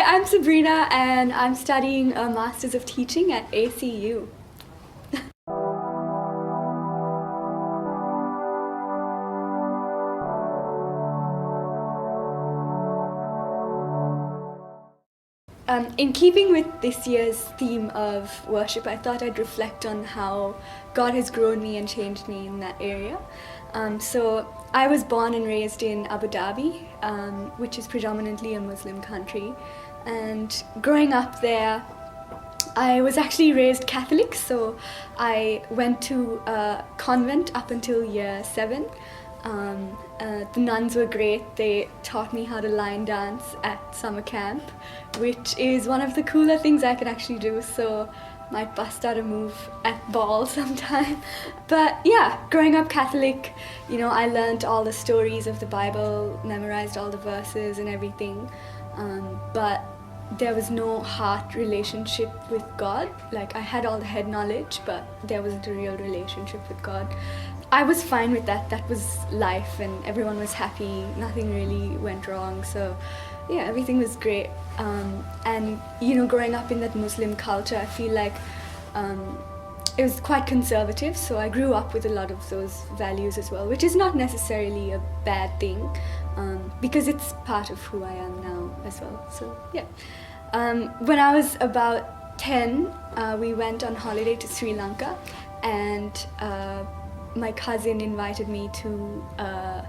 I'm Sabrina and I'm studying a Masters of Teaching at ACU. In keeping with this year's theme of worship, I thought I'd reflect on how God has grown me and changed me in that area. So I was born and raised in Abu Dhabi, which is predominantly a Muslim country. And growing up there, I was actually raised Catholic, so I went to a convent up until year 7. The nuns were great. They taught me how to line dance at summer camp, which is one of the cooler things I can actually do, so might bust out a move at ball sometime. But yeah, growing up Catholic, I learned all the stories of the Bible, memorized all the verses and everything, but there was no heart relationship with God. Like, I had all the head knowledge, but there wasn't a real relationship with God. I was fine with that. That was life and everyone was happy. Nothing really went wrong. So yeah, everything was great. And growing up in that Muslim culture, I feel like it was quite conservative. So I grew up with a lot of those values as well, which is not necessarily a bad thing, because it's part of who I am now as well. So yeah. When I was about 10, we went on holiday to Sri Lanka, and my cousin invited me to a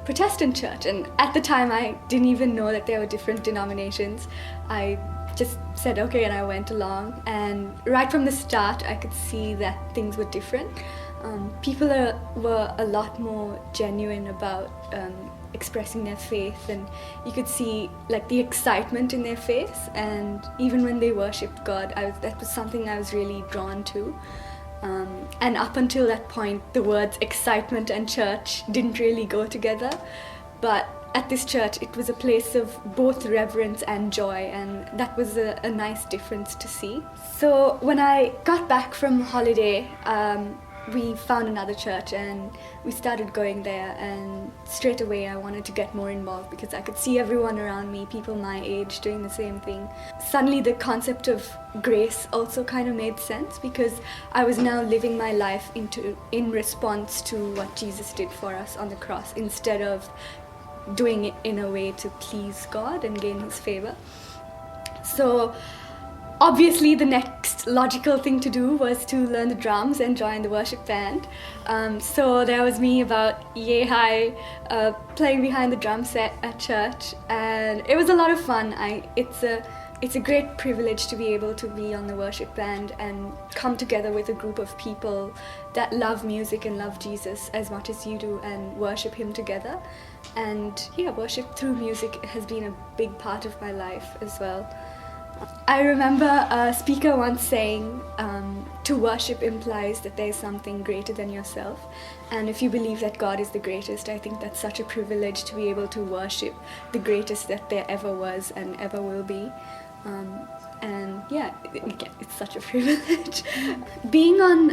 Protestant church, and at the time I didn't even know that there were different denominations. I just said okay, and I went along, and right from the start I could see that things were different. People were a lot more genuine about expressing their faith, and you could see like the excitement in their face, and even when they worshipped God, that was something I was really drawn to. And up until that point, the words excitement and church didn't really go together. But at this church, it was a place of both reverence and joy, and that was a nice difference to see. So when I got back from holiday, we found another church and we started going there, and straight away I wanted to get more involved because I could see everyone around me, people my age, doing the same thing. Suddenly the concept of grace also kind of made sense, because I was now living my life in response to what Jesus did for us on the cross, instead of doing it in a way to please God and gain His favor. So obviously the next logical thing to do was to learn the drums and join the worship band. So there was me about yay high, playing behind the drum set at church, and it was a lot of fun. It's a great privilege to be able to be on the worship band and come together with a group of people that love music and love Jesus as much as you do, and worship Him together. And yeah, worship through music has been a big part of my life as well. I remember a speaker once saying, to worship implies that there's something greater than yourself. And if you believe that God is the greatest, I think that's such a privilege to be able to worship the greatest that there ever was and ever will be. And yeah, it's such a privilege. Being on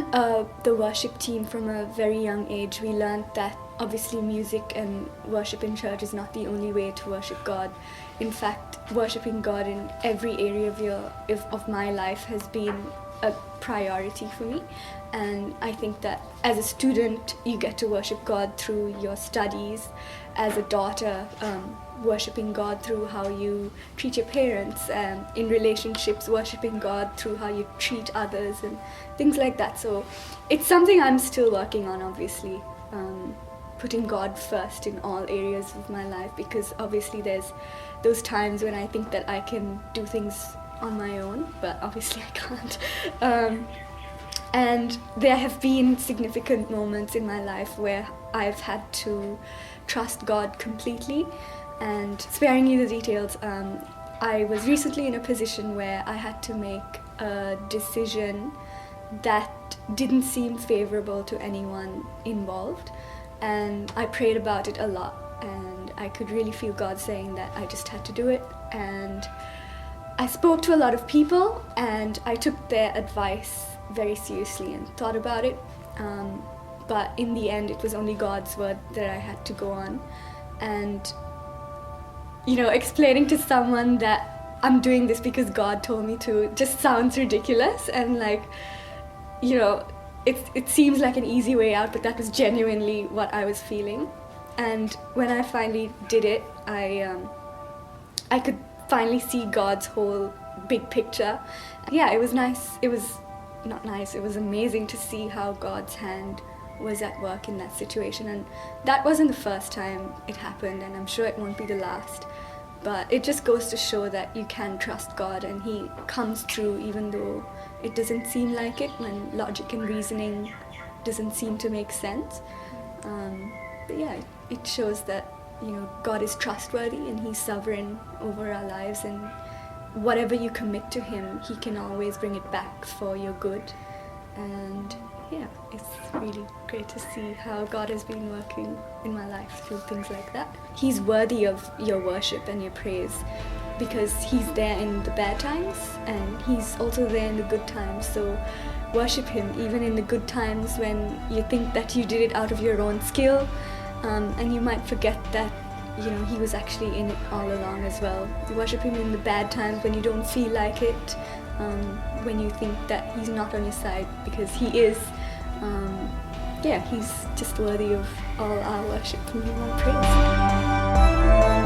the worship team from a very young age, we learned that obviously music and worship in church is not the only way to worship God. In fact, worshiping God in every area of my life has been a priority for me. And I think that as a student, you get to worship God through your studies. As a daughter, worshiping God through how you treat your parents, and in relationships, worshiping God through how you treat others and things like that. So it's something I'm still working on, obviously, putting God first in all areas of my life, because obviously there's those times when I think that I can do things on my own, but obviously I can't. And there have been significant moments in my life where I've had to trust God completely. And sparing you the details, I was recently in a position where I had to make a decision that didn't seem favorable to anyone involved. And I prayed about it a lot, and I could really feel God saying that I just had to do it. And I spoke to a lot of people, and I took their advice very seriously and thought about it. But in the end, it was only God's word that I had to go on. And explaining to someone that I'm doing this because God told me to just sounds ridiculous, and like, you know, it seems like an easy way out, but that was genuinely what I was feeling. And when I finally did it, I could finally see God's whole big picture. Yeah, it was nice. It was not nice. It was amazing to see how God's hand was at work in that situation. And that wasn't the first time it happened, and I'm sure it won't be the last. But it just goes to show that you can trust God, and He comes through even though it doesn't seem like it, when logic and reasoning doesn't seem to make sense. But yeah, it shows that, you know, God is trustworthy and He's sovereign over our lives, and whatever you commit to Him, He can always bring it back for your good. And yeah, it's really great to see how God has been working in my life through things like that. He's worthy of your worship and your praise, because He's there in the bad times and He's also there in the good times. So worship Him even in the good times when you think that you did it out of your own skill, and you might forget that, you know, He was actually in it all along as well. You worship Him in the bad times when you don't feel like it, when you think that He's not on your side, because He is. Yeah, He's just worthy of all our worship and all our praise.